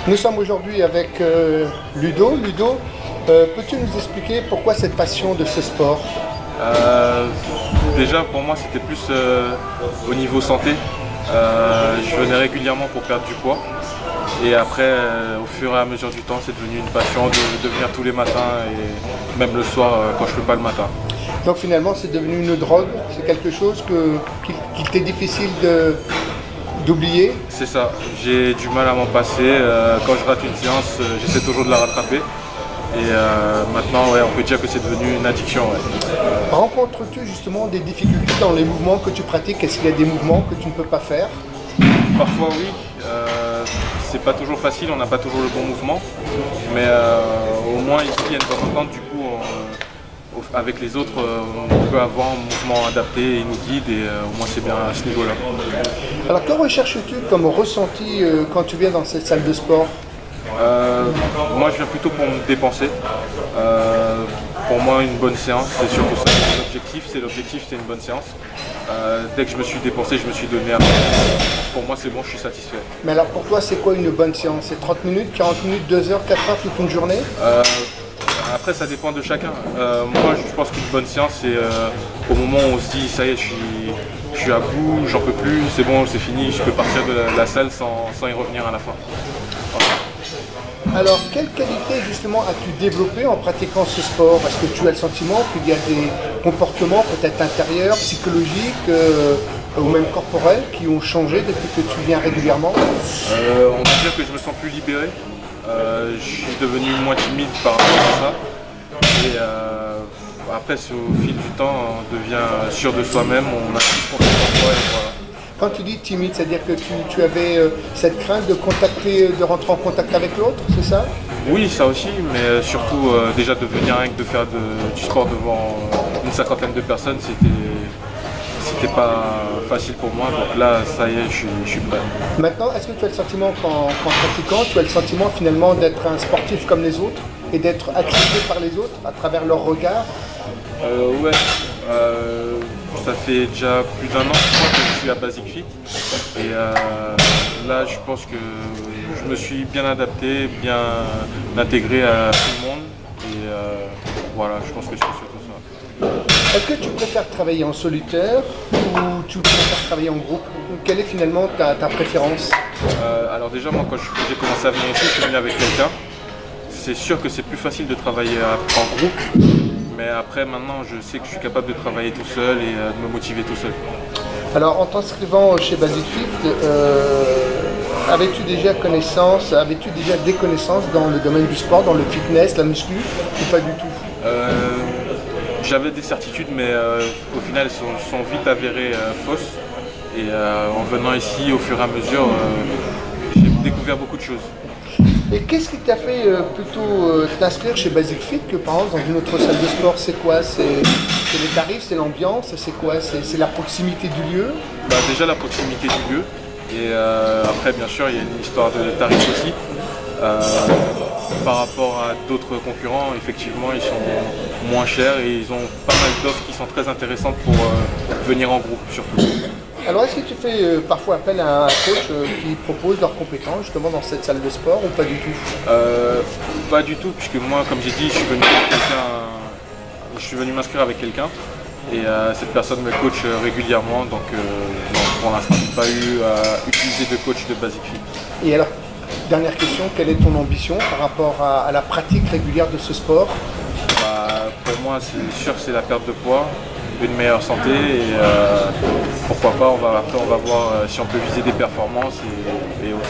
Nous sommes aujourd'hui avec Ludo. Ludo, peux-tu nous expliquer pourquoi cette passion de ce sport? Déjà pour moi c'était plus au niveau santé. Je venais régulièrement pour perdre du poids. Et après, au fur et à mesure du temps, c'est devenu une passion de venir tous les matins et même le soir quand je ne peux pas le matin. Donc finalement, c'est devenu une drogue, c'est quelque chose qu'il t'est difficile d'oublier? C'est ça, j'ai du mal à m'en passer. Quand je rate une séance, j'essaie toujours de la rattraper. Et maintenant, ouais, on peut dire que c'est devenu une addiction. Ouais. Rencontres-tu justement des difficultés dans les mouvements que tu pratiques? Est-ce qu'il y a des mouvements que tu ne peux pas faire? Parfois oui, c'est pas toujours facile, on n'a pas toujours le bon mouvement, mais au moins ici il y a une bonne entente, du coup avec les autres on peut avoir un mouvement adapté, ils nous guident et au moins c'est bien à ce niveau-là. Alors que recherches-tu comme ressenti quand tu viens dans cette salle de sport? Moi je viens plutôt pour me dépenser. Pour moi une bonne séance c'est surtout ça, l'objectif c'est une bonne séance. Dès que je me suis dépensé, je me suis donné à moi. Pour moi c'est bon, je suis satisfait. Mais alors pour toi c'est quoi une bonne séance? C'est 30 minutes, 40 minutes, 2 heures, 4 heures, toute une journée? Après ça dépend de chacun. Moi je pense qu'une bonne séance c'est au moment où on se dit ça y est, je suis à bout, j'en peux plus, c'est bon, c'est fini, je peux partir de la salle sans y revenir à la fin. Voilà. Alors, quelle qualité justement as-tu développé en pratiquant ce sport? Est-ce que tu as le sentiment qu'il y a des comportements peut-être intérieurs, psychologiques ou même corporels qui ont changé depuis que tu viens régulièrement? On peut dire que je me sens plus libéré. Je suis devenu moins timide par rapport à ça. Et après, au fil du temps, on devient sûr de soi-même, on a plus confiance en soi et voilà. Quand tu dis timide, c'est-à-dire que tu avais cette crainte de rentrer en contact avec l'autre, c'est ça? Oui, ça aussi, mais surtout déjà de venir rien que de faire du sport devant une cinquantaine de personnes, c'était pas facile pour moi, donc là, ça y est, je suis prêt. Maintenant, est-ce que tu as le sentiment qu'en pratiquant, tu as le sentiment finalement d'être un sportif comme les autres et d'être accepté par les autres à travers leur regard? Ouais. Ça fait déjà plus d'1 an que je suis à Basic Fit et là je pense que je me suis bien adapté, bien intégré à tout le monde et voilà, je pense que c'est surtout ça. Est-ce que tu préfères travailler en solitaire ou tu préfères travailler en groupe? Quelle est finalement ta préférence? Alors déjà moi quand j'ai commencé à venir ici, je suis venu avec quelqu'un. C'est sûr que c'est plus facile de travailler en groupe. Mais après, maintenant, je sais que je suis capable de travailler tout seul et de me motiver tout seul. Alors, en t'inscrivant chez Basic Fit, avais-tu déjà des connaissances dans le domaine du sport, dans le fitness, la muscu, ou pas du tout? J'avais des certitudes, mais au final, elles sont vite avérées fausses. Et en venant ici, au fur et à mesure, j'ai découvert beaucoup de choses. Et qu'est-ce qui t'a fait plutôt t'inscrire chez Basic Fit que par exemple dans une autre salle de sport? C'est quoi? C'est les tarifs, c'est l'ambiance, c'est quoi? C'est la proximité du lieu? Déjà la proximité du lieu. Et après bien sûr il y a une histoire de tarifs aussi. Par rapport à d'autres concurrents, effectivement ils sont moins chers et ils ont pas mal d'offres qui sont très intéressantes pour venir en groupe surtout. Alors est-ce que tu fais parfois appel à un coach qui propose leurs compétences justement dans cette salle de sport ou pas du tout? Pas du tout, puisque moi comme j'ai dit, je suis venu m'inscrire avec quelqu'un et cette personne me coach régulièrement, donc non, pour l'instant je n'ai pas eu à utiliser de coach de Basic Fit. Et alors, dernière question, quelle est ton ambition par rapport à la pratique régulière de ce sport? Pour moi c'est sûr que c'est la perte de poids, une meilleure santé et pourquoi pas, après on va voir si on peut viser des performances et autres.